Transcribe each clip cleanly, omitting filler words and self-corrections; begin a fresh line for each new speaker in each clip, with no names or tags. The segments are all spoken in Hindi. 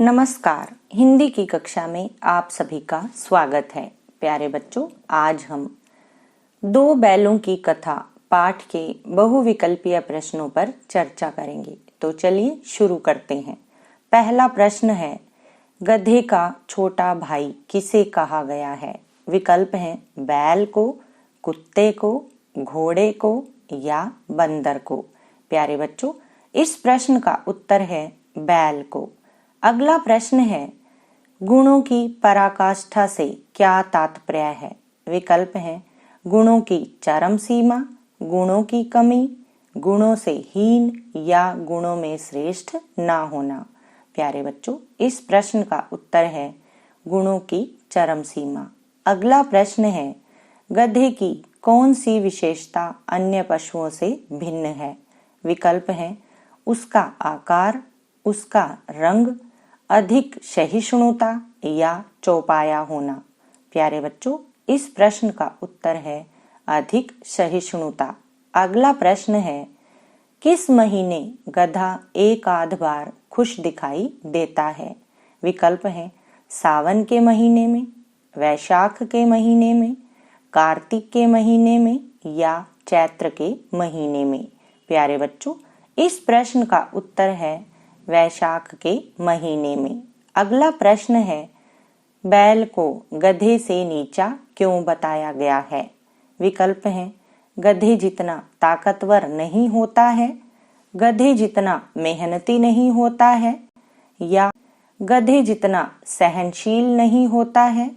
नमस्कार। हिंदी की कक्षा में आप सभी का स्वागत है। प्यारे बच्चों, आज हम दो बैलों की कथा पाठ के बहुविकल्पीय प्रश्नों पर चर्चा करेंगे। तो चलिए शुरू करते हैं। पहला प्रश्न है, गधे का छोटा भाई किसे कहा गया है? विकल्प हैं बैल को, कुत्ते को, घोड़े को या बंदर को। प्यारे बच्चों, इस प्रश्न का उत्तर है बैल को। अगला प्रश्न है, गुणों की पराकाष्ठा से क्या तात्पर्य है? विकल्प हैं गुणों की चरम सीमा, गुणों की कमी, गुणों से हीन या गुणों में श्रेष्ठ ना होना। प्यारे बच्चों, इस प्रश्न का उत्तर है गुणों की चरम सीमा। अगला प्रश्न है, गधे की कौन सी विशेषता अन्य पशुओं से भिन्न है? विकल्प हैं उसका आकार, उसका रंग, अधिक सहिष्णुता या चौपाया होना। प्यारे बच्चों, इस प्रश्न का उत्तर है अधिक सहिष्णुता। अगला प्रश्न है, किस महीने गधा एक आध बार खुश दिखाई देता है? विकल्प हैं सावन के महीने में, वैशाख के महीने में, कार्तिक के महीने में या चैत्र के महीने में। प्यारे बच्चों, इस प्रश्न का उत्तर है वैशाख के महीने में। अगला प्रश्न है, बैल को गधे से नीचा क्यों बताया गया है? विकल्प हैं गधे जितना ताकतवर नहीं होता है, गधे जितना मेहनती नहीं होता है या गधे जितना सहनशील नहीं होता है।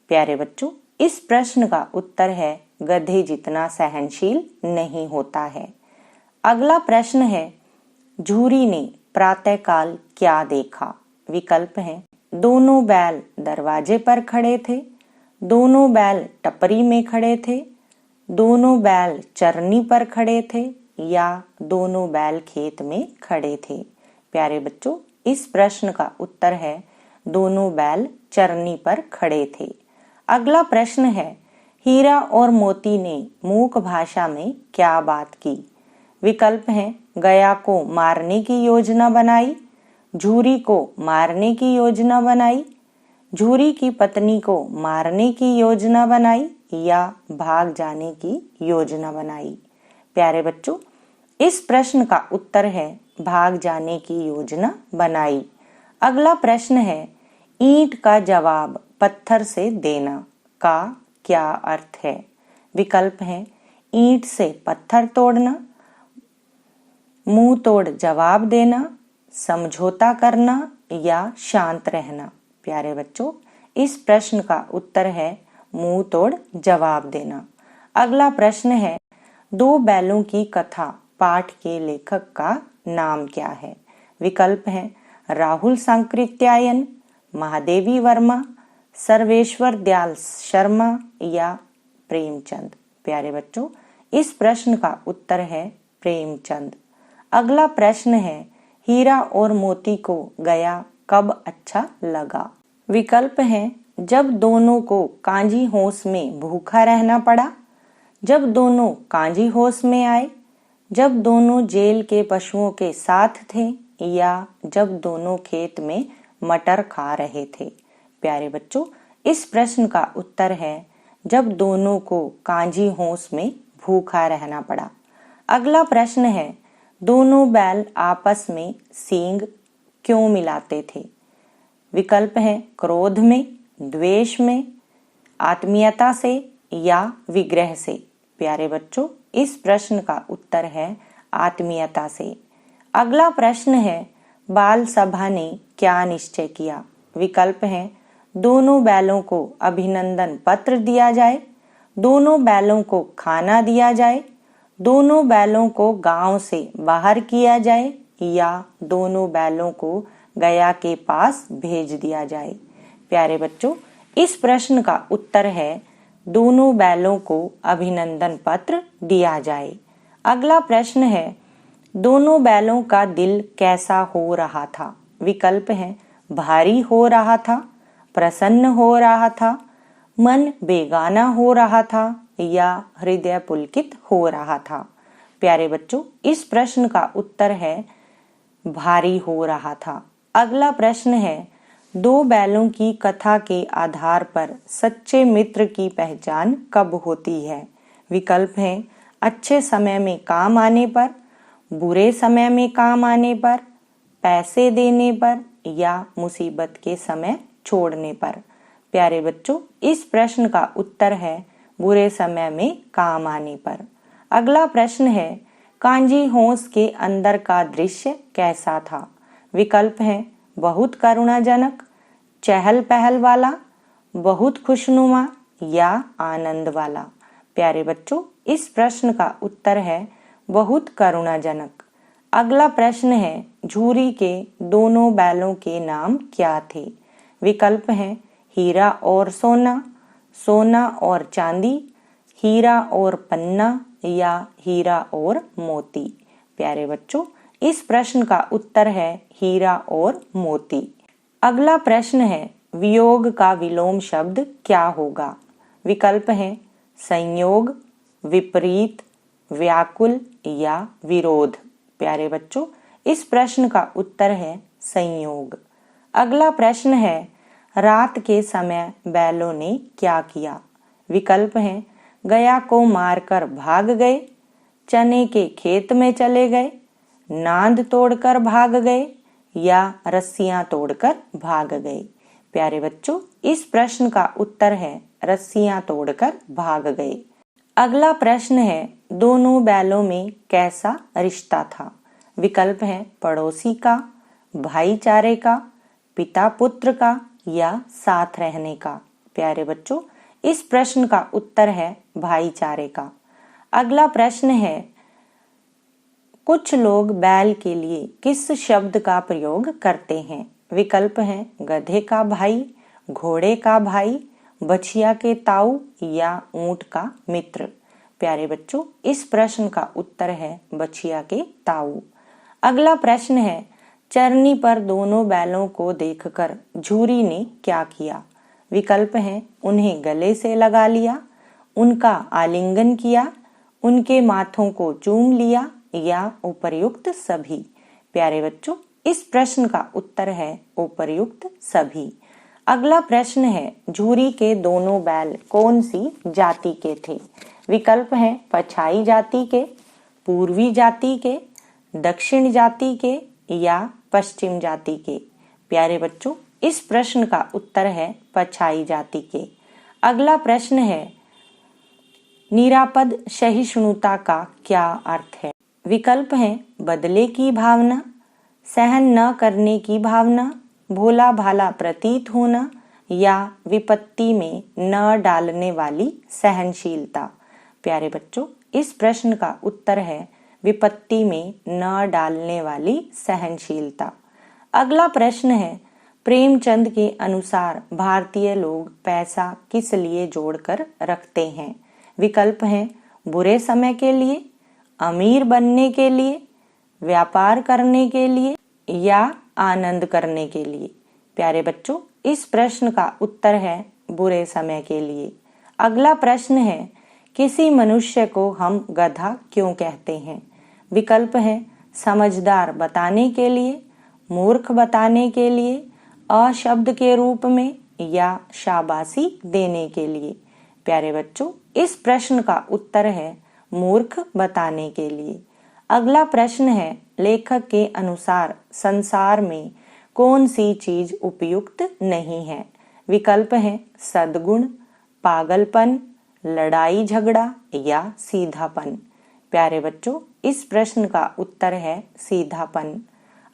प्यारे बच्चों, इस प्रश्न का उत्तर है गधे जितना सहनशील नहीं होता है। अगला प्रश्न है, झूरी ने प्रातःकाल क्या देखा? विकल्प हैं दोनों बैल दरवाजे पर खड़े थे, दोनों बैल टपरी में खड़े थे, दोनों बैल चरनी पर खड़े थे या दोनों बैल खेत में खड़े थे। प्यारे बच्चों, इस प्रश्न का उत्तर है दोनों बैल चरनी पर खड़े थे। अगला प्रश्न है, हीरा और मोती ने मूक भाषा में क्या बात की? विकल्प हैं गया को मारने की योजना बनाई, झूरी को मारने की योजना बनाई, झूरी की पत्नी को मारने की योजना बनाई या भाग जाने की योजना बनाई। प्यारे बच्चों, इस प्रश्न का उत्तर है भाग जाने की योजना बनाई। अगला प्रश्न है, ईंट का जवाब पत्थर से देना का क्या अर्थ है? विकल्प हैं ईंट से पत्थर तोड़ना, मुंह तोड़ जवाब देना, समझौता करना या शांत रहना। प्यारे बच्चों, इस प्रश्न का उत्तर है मुंह तोड़ जवाब देना। अगला प्रश्न है, दो बैलों की कथा पाठ के लेखक का नाम क्या है? विकल्प हैं राहुल सांकृत्यायन, महादेवी वर्मा, सर्वेश्वर दयाल शर्मा या प्रेमचंद। प्यारे बच्चों, इस प्रश्न का उत्तर है प्रेमचंद। अगला प्रश्न है, हीरा और मोती को गया कब अच्छा लगा? विकल्प हैं जब दोनों को कांजी होश में भूखा रहना पड़ा, जब दोनों कांजी होश में आए, जब दोनों जेल के पशुओं के साथ थे या जब दोनों खेत में मटर खा रहे थे। प्यारे बच्चों, इस प्रश्न का उत्तर है जब दोनों को कांजी होश में भूखा रहना पड़ा। अगला प्रश्न है, दोनों बैल आपस में सींग क्यों मिलाते थे? विकल्प हैं क्रोध में, द्वेष में, आत्मीयता से या विग्रह से। प्यारे बच्चों, इस प्रश्न का उत्तर है आत्मीयता से। अगला प्रश्न है, बाल सभा ने क्या निश्चय किया? विकल्प हैं दोनों बैलों को अभिनंदन पत्र दिया जाए, दोनों बैलों को खाना दिया जाए, दोनों बैलों को गांव से बाहर किया जाए या दोनों बैलों को गया के पास भेज दिया जाए। प्यारे बच्चों, इस प्रश्न का उत्तर है दोनों बैलों को अभिनंदन पत्र दिया जाए। अगला प्रश्न है, दोनों बैलों का दिल कैसा हो रहा था? विकल्प हैं भारी हो रहा था, प्रसन्न हो रहा था, मन बेगाना हो रहा था या हृदय पुलकित हो रहा था। प्यारे बच्चों, इस प्रश्न का उत्तर है भारी हो रहा था। अगला प्रश्न है, दो बैलों की कथा के आधार पर सच्चे मित्र की पहचान कब होती है? विकल्प हैं अच्छे समय में काम आने पर, बुरे समय में काम आने पर, पैसे देने पर या मुसीबत के समय छोड़ने पर। प्यारे बच्चों, इस प्रश्न का उत्तर है बुरे समय में काम आने पर। अगला प्रश्न है, कांजी होंस के अंदर का दृश्य कैसा था? विकल्प हैं बहुत करुणाजनक, चहल पहल वाला, बहुत खुशनुमा या आनंद वाला। प्यारे बच्चों, इस प्रश्न का उत्तर है बहुत करुणाजनक। अगला प्रश्न है, झूरी के दोनों बैलों के नाम क्या थे? विकल्प हैं हीरा और सोना, सोना और चांदी, हीरा और पन्ना या हीरा और मोती। प्यारे बच्चों, इस प्रश्न का उत्तर है हीरा और मोती। अगला प्रश्न है, वियोग का विलोम शब्द क्या होगा? विकल्प हैं संयोग, विपरीत, व्याकुल या विरोध। प्यारे बच्चों, इस प्रश्न का उत्तर है संयोग। अगला प्रश्न है, रात के समय बैलों ने क्या किया? विकल्प हैं गया को मारकर भाग गए, चने के खेत में चले गए, नांद तोड़कर भाग गए या रस्सियां तोड़कर भाग गए। प्यारे बच्चों, इस प्रश्न का उत्तर है रस्सियां तोड़कर भाग गए। अगला प्रश्न है, दोनों बैलों में कैसा रिश्ता था? विकल्प हैं पड़ोसी का, भाईचारे का, पिता पुत्र का या साथ रहने का। प्यारे बच्चों, इस प्रश्न का उत्तर है भाईचारे का। अगला प्रश्न है, कुछ लोग बैल के लिए किस शब्द का प्रयोग करते हैं? विकल्प हैं गधे का भाई, घोड़े का भाई, बछिया के ताऊ या ऊंट का मित्र। प्यारे बच्चों, इस प्रश्न का उत्तर है बछिया के ताऊ। अगला प्रश्न है, चरनी पर दोनों बैलों को देखकर झूरी ने क्या किया? विकल्प हैं उन्हें गले से लगा लिया, उनका आलिंगन किया, उनके माथों को चूम लिया या उपर्युक्त सभी। प्यारे बच्चों, इस प्रश्न का उत्तर है उपर्युक्त सभी। अगला प्रश्न है, झूरी के दोनों बैल कौन सी जाति के थे? विकल्प हैं पछाई जाति के, पूर्वी जाति के, दक्षिण जाति के या पश्चिम जाति के। प्यारे बच्चों, इस प्रश्न का उत्तर है पछाई जाति के। अगला प्रश्न है, निरापद सहिष्णुता का क्या अर्थ है? विकल्प हैं बदले की भावना, सहन न करने की भावना, भोला भाला प्रतीत होना या विपत्ति में न डालने वाली सहनशीलता। प्यारे बच्चों, इस प्रश्न का उत्तर है विपत्ति में न डालने वाली सहनशीलता। अगला प्रश्न है, प्रेमचंद के अनुसार भारतीय लोग पैसा किस लिए जोड़कर रखते हैं? विकल्प हैं बुरे समय के लिए, अमीर बनने के लिए, व्यापार करने के लिए या आनंद करने के लिए। प्यारे बच्चों, इस प्रश्न का उत्तर है बुरे समय के लिए। अगला प्रश्न है, किसी मनुष्य को हम गधा क्यों कहते हैं? विकल्प हैं समझदार बताने के लिए, मूर्ख बताने के लिए, अशब्द के रूप में या शाबाशी देने के लिए। प्यारे बच्चों, इस प्रश्न का उत्तर है मूर्ख बताने के लिए। अगला प्रश्न है, लेखक के अनुसार संसार में कौन सी चीज उपयुक्त नहीं है? विकल्प हैं सद्गुण, पागलपन, लड़ाई झगड़ा या सीधापन। प्यारे बच्चों, इस प्रश्न का उत्तर है सीधापन।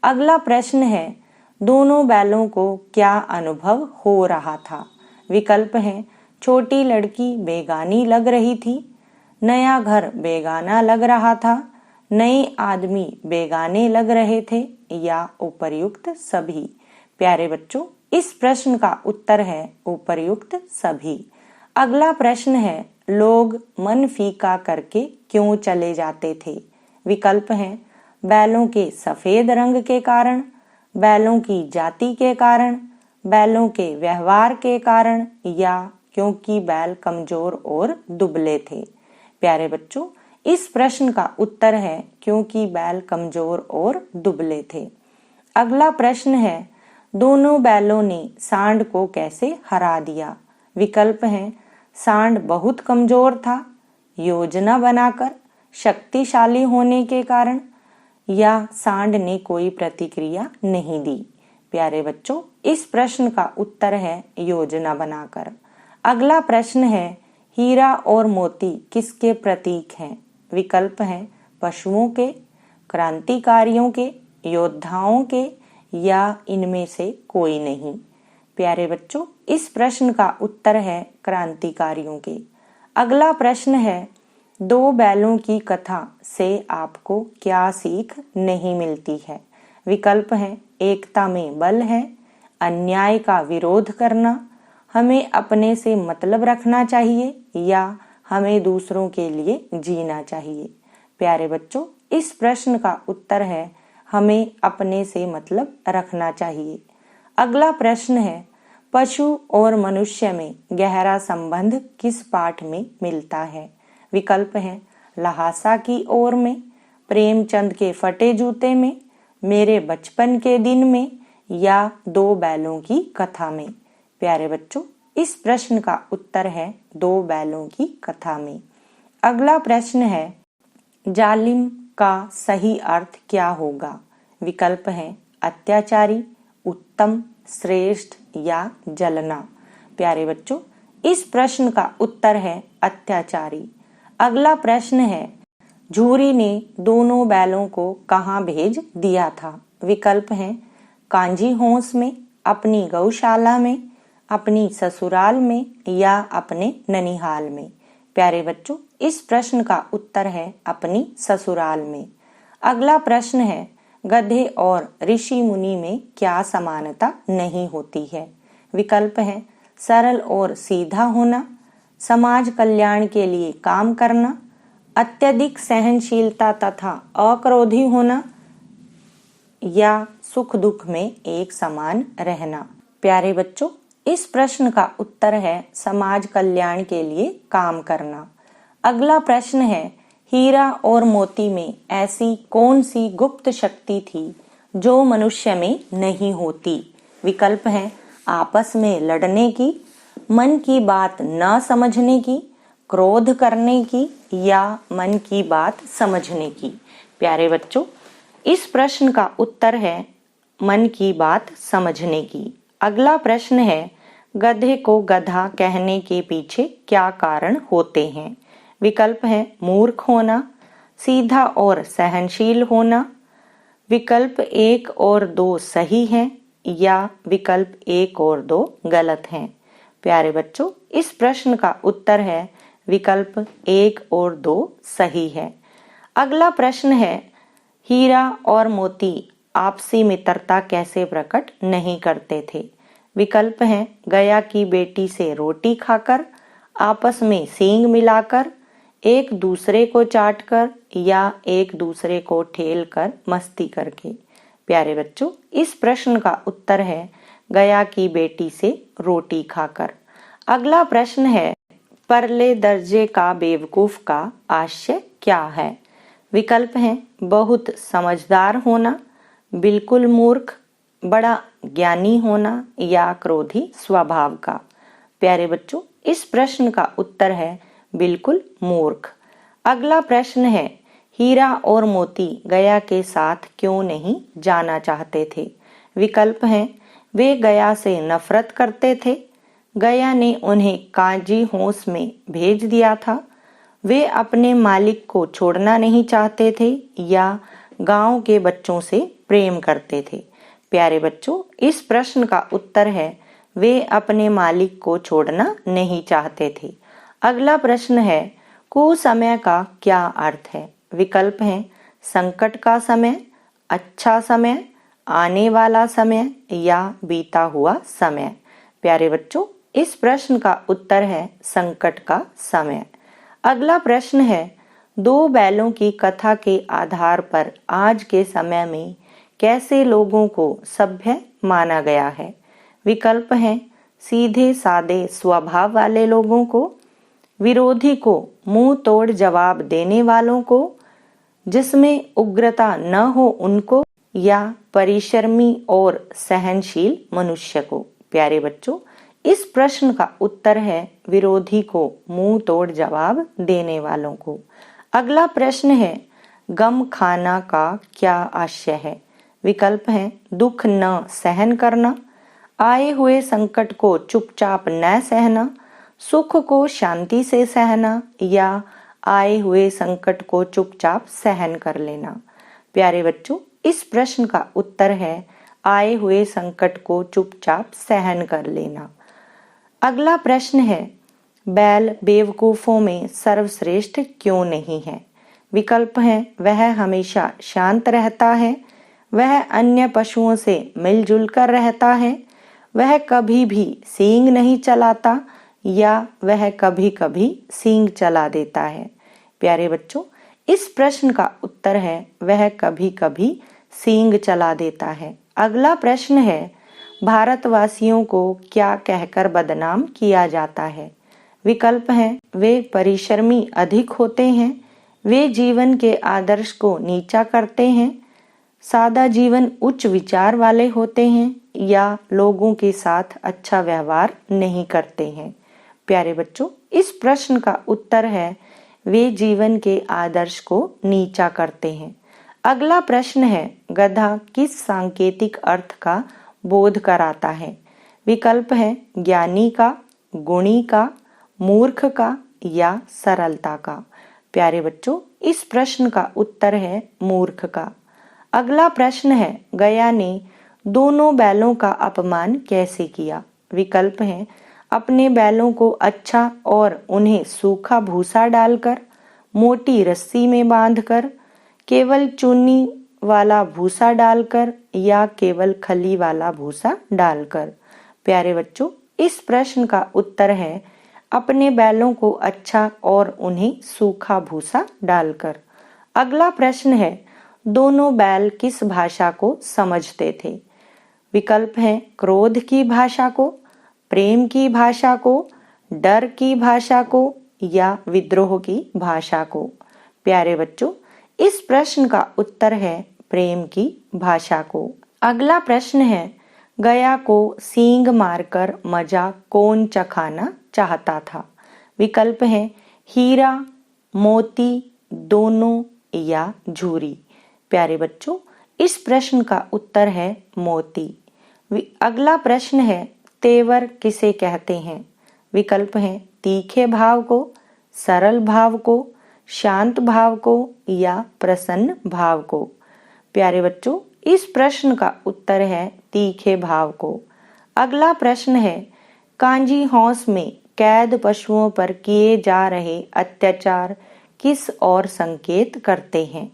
अगला प्रश्न है, दोनों बैलों को क्या अनुभव हो रहा था? विकल्प हैं छोटी लड़की बेगानी लग रही थी, नया घर बेगाना लग रहा था, नए आदमी बेगाने लग रहे थे या उपर्युक्त सभी। प्यारे बच्चों, इस प्रश्न का उत्तर है उपर्युक्त सभी। अगला प्रश्न है, लोग मन फीका करके क्यों चले जाते थे? विकल्प हैं बैलों के सफेद रंग के कारण, बैलों की जाति के कारण, बैलों के व्यवहार के कारण या क्योंकि बैल कमजोर और दुबले थे। प्यारे बच्चों, इस प्रश्न का उत्तर है क्योंकि बैल कमजोर और दुबले थे। अगला प्रश्न है, दोनों बैलों ने सांड को कैसे हरा दिया? विकल्प हैं सांड बहुत कमजोर था, योजना बनाकर, शक्तिशाली होने के कारण, या सांड ने कोई प्रतिक्रिया नहीं दी। प्यारे बच्चों, इस प्रश्न का उत्तर है योजना बनाकर। अगला प्रश्न है हीरा और मोती किसके प्रतीक हैं? विकल्प हैं पशुओं के, क्रांतिकारियों के, योद्धाओं के, या इनमें से कोई नहीं। प्यारे बच्चों, इस प्रश्न का उत्तर है क्रांतिकारियों के। अगला प्रश्न है दो बैलों की कथा से आपको क्या सीख नहीं मिलती है? विकल्प हैं एकता में बल है, अन्याय का विरोध करना, हमें अपने से मतलब रखना चाहिए, या हमें दूसरों के लिए जीना चाहिए। प्यारे बच्चों, इस प्रश्न का उत्तर है हमें अपने से मतलब रखना चाहिए। अगला प्रश्न है पशु और मनुष्य में गहरा संबंध किस पाठ में मिलता है? विकल्प हैं लहासा की ओर में, प्रेमचंद के फटे जूते में, मेरे बचपन के दिन में, या दो बैलों की कथा में। प्यारे बच्चों, इस प्रश्न का उत्तर है दो बैलों की कथा में। अगला प्रश्न है जालिम का सही अर्थ क्या होगा? विकल्प हैं अत्याचारी, उत्तम, श्रेष्ठ, या जलना। प्यारे बच्चों, इस प्रश्न का उत्तर है अत्याचारी। अगला प्रश्न है झूरी ने दोनों बैलों को कहाँ भेज दिया था? विकल्प हैं कांजी होंस में, अपनी गौशाला में, अपनी ससुराल में, या अपने ननिहाल में। प्यारे बच्चों, इस प्रश्न का उत्तर है अपनी ससुराल में। अगला प्रश्न है गधे और ऋषि मुनि में क्या समानता नहीं होती है? विकल्प हैं सरल और सीधा होना, समाज कल्याण के लिए काम करना, अत्यधिक सहनशीलता तथा अक्रोधी होना, या सुख दुख में एक समान रहना। प्यारे बच्चों, इस प्रश्न का उत्तर है समाज कल्याण के लिए काम करना। अगला प्रश्न है हीरा और मोती में ऐसी कौन सी गुप्त शक्ति थी जो मनुष्य में नहीं होती? विकल्प हैं आपस में लड़ने की, मन की बात न समझने की, क्रोध करने की, या मन की बात समझने की। प्यारे बच्चों, इस प्रश्न का उत्तर है मन की बात समझने की। अगला प्रश्न है गधे को गधा कहने के पीछे क्या कारण होते हैं? विकल्प है मूर्ख होना, सीधा और सहनशील होना, विकल्प 1 और 2 सही हैं, या विकल्प 1 और 2 गलत हैं। प्यारे बच्चों, इस प्रश्न का उत्तर है विकल्प 1 और 2 सही है। अगला प्रश्न है हीरा और मोती आपसी मित्रता कैसे प्रकट नहीं करते थे? विकल्प हैं गया की बेटी से रोटी खाकर, आपस में सींग मिलाकर, एक दूसरे को चाटकर, या एक दूसरे को ठेल कर मस्ती करके। प्यारे बच्चों, इस प्रश्न का उत्तर है गया की बेटी से रोटी खाकर। अगला प्रश्न है परले दर्जे का बेवकूफ का आशय क्या है? विकल्प हैं बहुत समझदार होना, बिल्कुल मूर्ख, बड़ा ज्ञानी होना, या क्रोधी स्वभाव का। प्यारे बच्चों, इस प्रश्न का उत्तर है बिल्कुल मूर्ख। अगला प्रश्न है हीरा और मोती गया के साथ क्यों नहीं जाना चाहते थे? विकल्प हैं वे गया से नफरत करते थे, गया ने उन्हें कांजी होंस में भेज दिया था, वे अपने मालिक को छोड़ना नहीं चाहते थे, या गांव के बच्चों से प्रेम करते थे। प्यारे बच्चों, इस प्रश्न का उत्तर है वे अपने मालिक को छोड़ना नहीं चाहते थे। अगला प्रश्न है कुसमय का क्या अर्थ है? विकल्प हैं संकट का समय, अच्छा समय, आने वाला समय, या बीता हुआ समय। प्यारे बच्चों, इस प्रश्न का उत्तर है संकट का समय। अगला प्रश्न है दो बैलों की कथा के आधार पर आज के समय में कैसे लोगों को सभ्य माना गया है? विकल्प हैं सीधे सादे स्वभाव वाले लोगों को, विरोधी को मुंह तोड़ जवाब देने वालों को, जिसमें उग्रता न हो उनको, या परिश्रमी और सहनशील मनुष्य को? प्यारे बच्चों, इस प्रश्न का उत्तर है विरोधी को मुंह तोड़ जवाब देने वालों को। अगला प्रश्न है गम खाना का क्या आशय है? विकल्प है दुख न सहन करना, आए हुए संकट को चुपचाप न सहना, सुख को शांति से सहना या आए हुए संकट को चुपचाप सहन कर लेना। प्यारे बच्चों, इस प्रश्न का उत्तर है आए हुए संकट को चुपचाप सहन कर लेना। अगला प्रश्न है बैल बेवकूफों में सर्वश्रेष्ठ क्यों नहीं है? विकल्प है वह हमेशा शांत रहता है, वह अन्य पशुओं से मिलजुल कर रहता है, वह कभी भी सींग नहीं चलाता या वह कभी कभी सींग चला देता है। प्यारे बच्चों, इस प्रश्न का उत्तर है वह कभी कभी सींग चला देता है। अगला प्रश्न है भारतवासियों को क्या कहकर बदनाम किया जाता है? विकल्प है वे परिश्रमी अधिक होते हैं, वे जीवन के आदर्श को नीचा करते हैं, सादा जीवन उच्च विचार वाले होते हैं या लोगों के साथ अच्छा व्यवहार नहीं करते हैं। प्यारे बच्चों, इस प्रश्न का उत्तर है वे जीवन के आदर्श को नीचा करते हैं। अगला प्रश्न है गधा किस सांकेतिक अर्थ का बोध कराता है? विकल्प है ज्ञानी का, गुणी का, मूर्ख का या सरलता का। प्यारे बच्चों, इस प्रश्न का उत्तर है मूर्ख का। अगला प्रश्न है गया ने दोनों बैलों का अपमान कैसे किया? विकल्प है अपने बैलों को अच्छा और उन्हें सूखा भूसा डालकर, मोटी रस्सी में बांधकर, केवल चुन्नी वाला भूसा डालकर या केवल खली वाला भूसा डालकर। प्यारे बच्चों, इस प्रश्न का उत्तर है अपने बैलों को अच्छा और उन्हें सूखा भूसा डालकर। अगला प्रश्न है दोनों बैल किस भाषा को समझते थे? विकल्प है क्रोध की भाषा को, प्रेम की भाषा को, डर की भाषा को या विद्रोह की भाषा को। प्यारे बच्चों, इस प्रश्न का उत्तर है प्रेम की भाषा को। अगला प्रश्न है गया को सींग मारकर मजा कौन चखाना चाहता था? विकल्प है हीरा, मोती, दोनों या झूरी। प्यारे बच्चों, इस प्रश्न का उत्तर है मोती। अगला प्रश्न है तेवर किसे कहते हैं? विकल्प है तीखे भाव को, सरल भाव को, शांत भाव को या प्रसन्न भाव को। प्यारे बच्चों, इस प्रश्न का उत्तर है तीखे भाव को। अगला प्रश्न है कांजी हौस में कैद पशुओं पर किए जा रहे अत्याचार किस ओर संकेत करते हैं?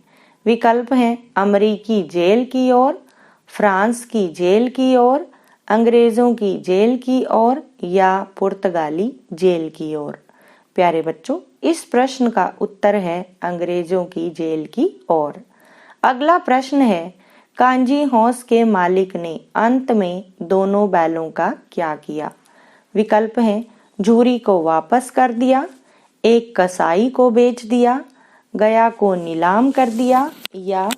विकल्प हैं अमेरिकी जेल की ओर, फ्रांस की जेल की ओर, अंग्रेजों की जेल की ओर या पुर्तगाली जेल की ओर। प्यारे बच्चों, इस प्रश्न का उत्तर है अंग्रेजों की जेल की ओर। अगला प्रश्न है कांजी हौस के मालिक ने अंत में दोनों बैलों का क्या किया? विकल्प है झूरी को वापस कर दिया, एक कसाई को बेच दिया, गया को नीलाम कर दिया या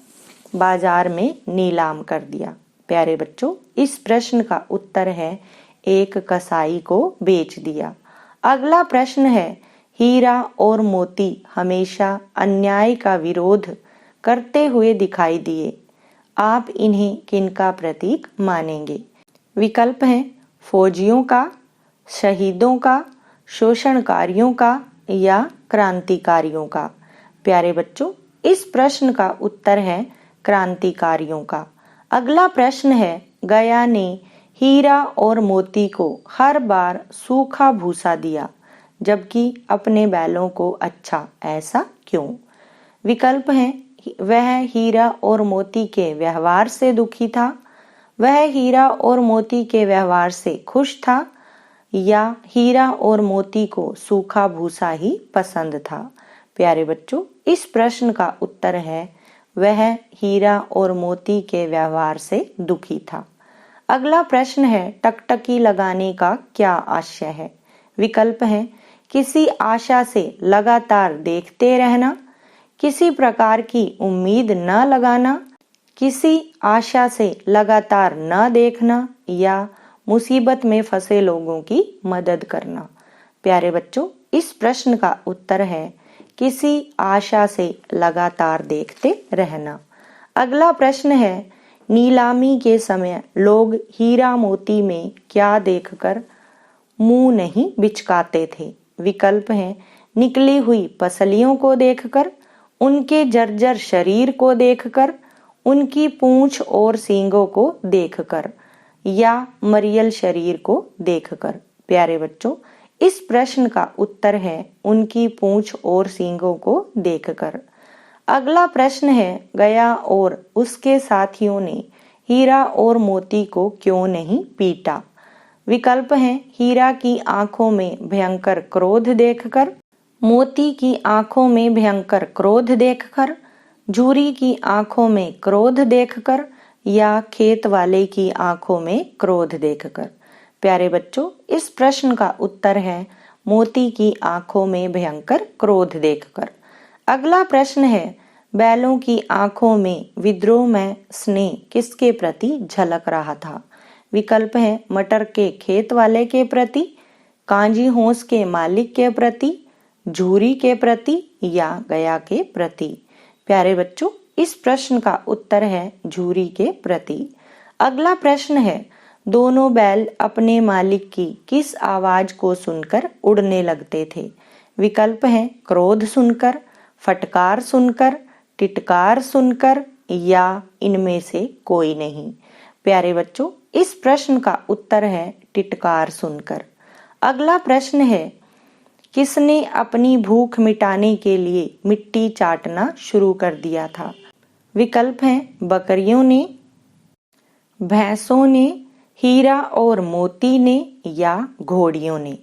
बाजार में नीलाम कर दिया। प्यारे बच्चों, इस प्रश्न का उत्तर है एक कसाई को बेच दिया। अगला प्रश्न है हीरा और मोती हमेशा अन्याय का विरोध करते हुए दिखाई दिए, आप इन्हें किनका प्रतीक मानेंगे? विकल्प हैं फौजियों का, शहीदों का, शोषणकारियों का या क्रांतिकारियों का। प्यारे बच्चों, इस प्रश्न का उत्तर है क्रांतिकारियों का। अगला प्रश्न है गया ने हीरा और मोती को हर बार सूखा भूसा दिया जबकि अपने बैलों को अच्छा, ऐसा क्यों? विकल्प हैं वह हीरा और मोती के व्यवहार से दुखी था, वह हीरा और मोती के व्यवहार से खुश था या हीरा और मोती को सूखा भूसा ही पसंद था। प्यारे बच्चों, इस प्रश्न का उत्तर है वह हीरा और मोती के व्यवहार से दुखी था। अगला प्रश्न है टकटकी लगाने का क्या आशय है? विकल्प है किसी आशा से लगातार देखते रहना, किसी प्रकार की उम्मीद न लगाना, किसी आशा से लगातार न देखना या मुसीबत में फंसे लोगों की मदद करना। प्यारे बच्चों, इस प्रश्न का उत्तर है किसी आशा से लगातार देखते रहना। अगला प्रश्न है, नीलामी के समय लोग हीरा मोती में क्या देखकर मुंह नहीं बिचकाते थे? विकल्प हैं, निकली हुई पसलियों को देखकर, उनके जर्जर शरीर को देखकर, उनकी पूंछ और सींगों को देखकर या मरियल शरीर को देखकर। प्यारे बच्चों, इस प्रश्न का उत्तर है उनकी पूंछ और सींगों को देखकर। अगला प्रश्न है, गया और उसके साथियों ने हीरा और मोती को क्यों नहीं पीटा? विकल्प हैं, हीरा की आंखों में भयंकर क्रोध देखकर, मोती की आंखों में भयंकर क्रोध देखकर, झूरी की आंखों में क्रोध देखकर या खेत वाले की आंखों में क्रोध देखकर। प्यारे बच्चों, इस प्रश्न का उत्तर है मोती की आंखों में भयंकर क्रोध देखकर। अगला प्रश्न है, बैलों की आंखों में विद्रोह में स्नेह किसके प्रति झलक रहा था? विकल्प है, मटर के खेत वाले के प्रति, कांजी होंस के मालिक के प्रति, झूरी के प्रति या गया के प्रति। प्यारे बच्चों, इस प्रश्न का उत्तर है झूरी के प्रति। अगला प्रश्न है, दोनों बैल अपने मालिक की किस आवाज को सुनकर उड़ने लगते थे? विकल्प हैं, क्रोध सुनकर, फटकार सुनकर, टिटकार सुनकर या इनमें से कोई नहीं। प्यारे बच्चों, इस प्रश्न का उत्तर है टिटकार सुनकर। अगला प्रश्न है, किसने अपनी भूख मिटाने के लिए मिट्टी चाटना शुरू कर दिया था? विकल्प हैं, बकरियों ने, भैंसों ने, हीरा और मोती ने या घोड़ियों ने।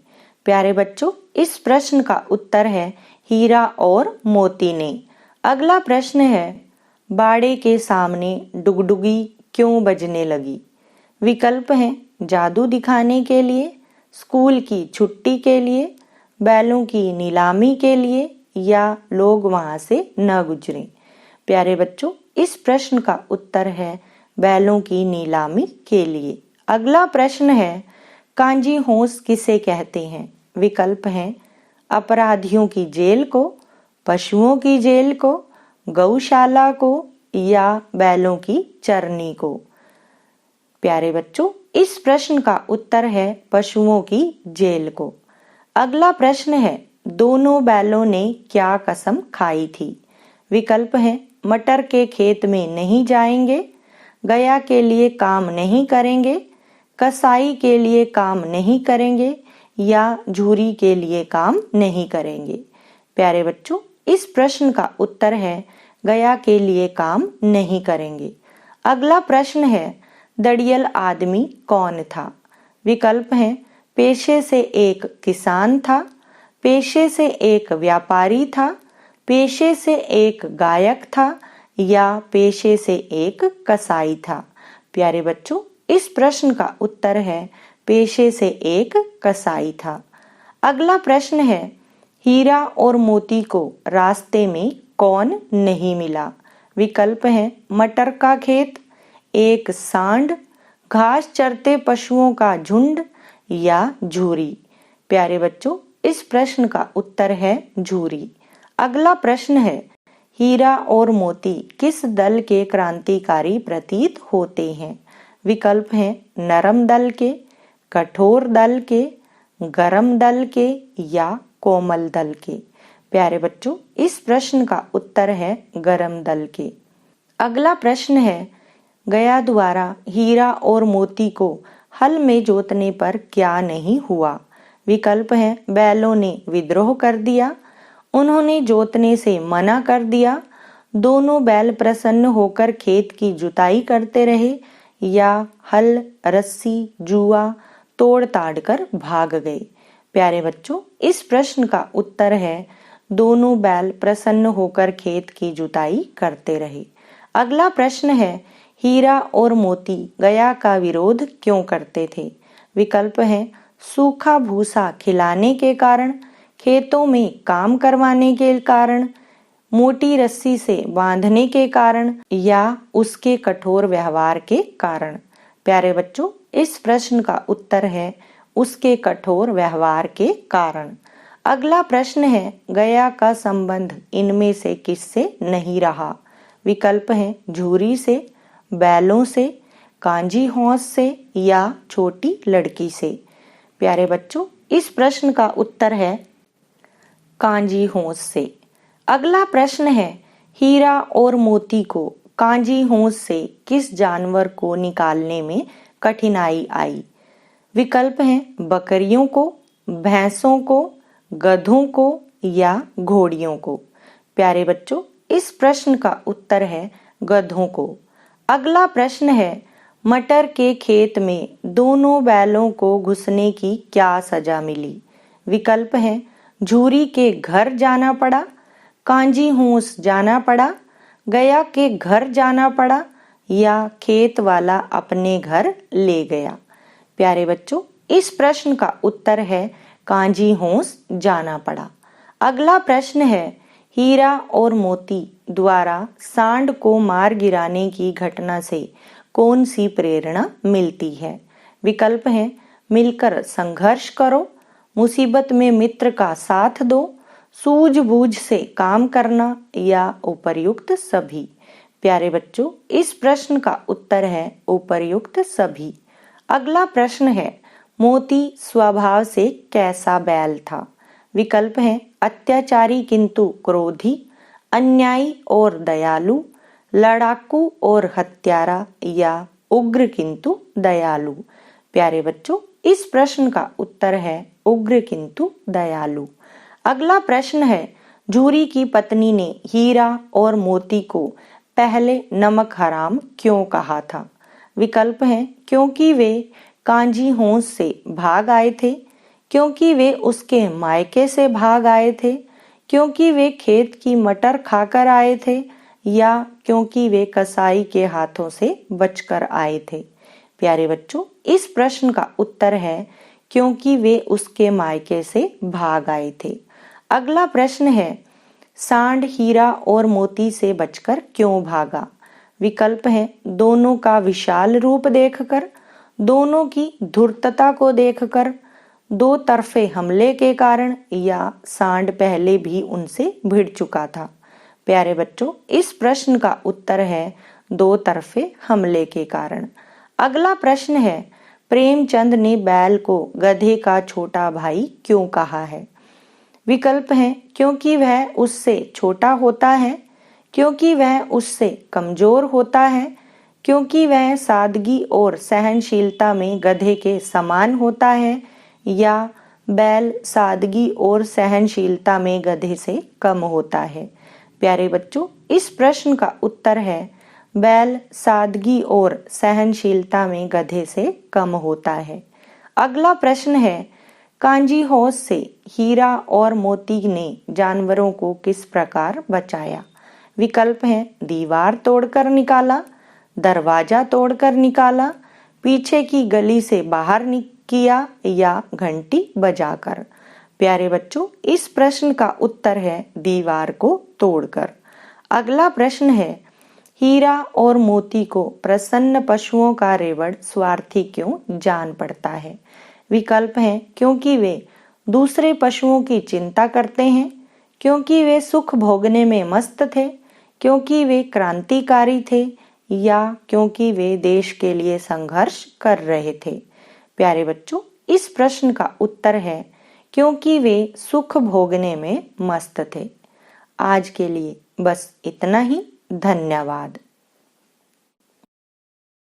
प्यारे बच्चों, इस प्रश्न का उत्तर है हीरा और मोती ने। अगला प्रश्न है, बाड़े के सामने डुगडुगी क्यों बजने लगी? विकल्प हैं, जादू दिखाने के लिए, स्कूल की छुट्टी के लिए, बैलों की नीलामी के लिए या लोग वहां से न गुजरें। प्यारे बच्चों, इस प्रश्न का उत्तर है बैलों की नीलामी के लिए। अगला प्रश्न है, कांजी होंस किसे कहते हैं? विकल्प हैं, अपराधियों की जेल को, पशुओं की जेल को, गौशाला को या बैलों की चरनी को। प्यारे बच्चों, इस प्रश्न का उत्तर है पशुओं की जेल को। अगला प्रश्न है, दोनों बैलों ने क्या कसम खाई थी? विकल्प है, मटर के खेत में नहीं जाएंगे, गया के लिए काम नहीं करेंगे, कसाई के लिए काम नहीं करेंगे या झूरी के लिए काम नहीं करेंगे। प्यारे बच्चों, इस प्रश्न का उत्तर है गया के लिए काम नहीं करेंगे। अगला प्रश्न है, दड़ियल आदमी कौन था? विकल्प हैं, पेशे से एक किसान था, पेशे से एक व्यापारी था, पेशे से एक गायक था या पेशे से एक कसाई था। प्यारे बच्चों, इस प्रश्न का उत्तर है पेशे से एक कसाई था। अगला प्रश्न है, हीरा और मोती को रास्ते में कौन नहीं मिला? विकल्प हैं, मटर का खेत, एक सांड, घास चरते पशुओं का झुंड या झूरी। प्यारे बच्चों, इस प्रश्न का उत्तर है झूरी। अगला प्रश्न है, हीरा और मोती किस दल के क्रांतिकारी प्रतीत होते हैं? विकल्प हैं, नरम दल के, कठोर दल के, गरम दल के या कोमल दल के। प्यारे बच्चों, इस प्रश्न का उत्तर है गरम दल के। अगला प्रश्न है, गया द्वारा हीरा और मोती को हल में जोतने पर क्या नहीं हुआ? विकल्प हैं, बैलों ने विद्रोह कर दिया, उन्होंने जोतने से मना कर दिया, दोनों बैल प्रसन्न होकर खेत की जुताई करते रहे या हल, रस्सी, जुआ तोड़ ताड़ कर भाग गए। प्यारे बच्चों, इस प्रश्न का उत्तर है दोनों बैल प्रसन्न होकर खेत की जुताई करते रहे। अगला प्रश्न है, हीरा और मोती गया का विरोध क्यों करते थे? विकल्प हैं, सूखा भूसा खिलाने के कारण, खेतों में काम करवाने के कारण, मोटी रस्सी से बांधने के कारण या उसके कठोर व्यवहार के कारण? प्यारे बच्चों, इस प्रश्न का उत्तर है उसके कठोर व्यवहार के कारण। अगला प्रश्न है, गया का संबंध इनमें से किससे नहीं रहा? विकल्प हैं झूरी से, बैलों से, कांजी हौस से या छोटी लड़की से। प्यारे बच्चों, इस प्रश्न का उत्तर है कांजी हौस से। अगला प्रश्न है, हीरा और मोती को कांजी हौस से किस जानवर को निकालने में कठिनाई आई? विकल्प हैं बकरियों को, भैंसों को, गधों को या घोड़ियों को। प्यारे बच्चों, इस प्रश्न का उत्तर है गधों को। अगला प्रश्न है, मटर के खेत में दोनों बैलों को घुसने की क्या सजा मिली? विकल्प हैं झूरी के घर जाना पड़ा, कांजी हौस जाना पड़ा, गया के घर जाना पड़ा या खेत वाला अपने घर ले गया। प्यारे बच्चों, इस प्रश्न का उत्तर है कांजी हौस जाना पड़ा। अगला प्रश्न है, हीरा और मोती द्वारा सांड को मार गिराने की घटना से कौन सी प्रेरणा मिलती है? विकल्प हैं मिलकर संघर्ष करो, मुसीबत में मित्र का साथ दो, सूझबूझ से काम करना या उपर्युक्त सभी। प्यारे बच्चों, इस प्रश्न का उत्तर है उपर्युक्त सभी। अगला प्रश्न है, मोती स्वभाव से कैसा बैल था? विकल्प हैं अत्याचारी किंतु क्रोधी, अन्यायी और दयालु, लड़ाकू और हत्यारा या उग्र किंतु दयालु। प्यारे बच्चों, इस प्रश्न का उत्तर है उग्र किंतु दयालु। अगला प्रश्न है, झूरी की पत्नी ने हीरा और मोती को पहले नमक हराम क्यों कहा था? विकल्प हैं क्योंकि वे कांजी हौस से भाग आए थे, क्योंकि वे उसके मायके से भाग आए थे, क्योंकि वे खेत की मटर खाकर आए थे या क्योंकि वे कसाई के हाथों से बचकर आए थे। प्यारे बच्चों, इस प्रश्न का उत्तर है क्योंकि वे उसके मायके से भाग आए थे। अगला प्रश्न है, सांड हीरा और मोती से बचकर क्यों भागा? विकल्प हैं दोनों का विशाल रूप देखकर, दोनों की धूर्तता को देखकर, दो तरफे हमले के कारण या सांड पहले भी उनसे भिड़ चुका था। प्यारे बच्चों, इस प्रश्न का उत्तर है दो तरफे हमले के कारण। अगला प्रश्न है, प्रेमचंद ने बैल को गधे का छोटा भाई क्यों कहा है? विकल्प हैं क्योंकि वह उससे छोटा होता है, क्योंकि वह उससे कमजोर होता है, क्योंकि वह सादगी और सहनशीलता में गधे के समान होता है या बैल सादगी और सहनशीलता में गधे से कम होता है। प्यारे बच्चों, इस प्रश्न का उत्तर है बैल सादगी और सहनशीलता में गधे से कम होता है। अगला प्रश्न है, कांजी हौस से हीरा और मोती ने जानवरों को किस प्रकार बचाया? विकल्प हैं दीवार तोड़कर निकाला, दरवाजा तोड़कर निकाला, पीछे की गली से बाहर किया या घंटी बजाकर। प्यारे बच्चों, इस प्रश्न का उत्तर है दीवार को तोड़कर। अगला प्रश्न है, हीरा और मोती को प्रसन्न पशुओं का रेवड़ स्वार्थी क्यों जान पड़ता है? विकल्प हैं क्योंकि वे दूसरे पशुओं की चिंता करते हैं, क्योंकि वे सुख भोगने में मस्त थे, क्योंकि वे क्रांतिकारी थे या क्योंकि वे देश के लिए संघर्ष कर रहे थे। प्यारे बच्चों, इस प्रश्न का उत्तर है क्योंकि वे सुख भोगने में मस्त थे। आज के लिए बस इतना ही। धन्यवाद।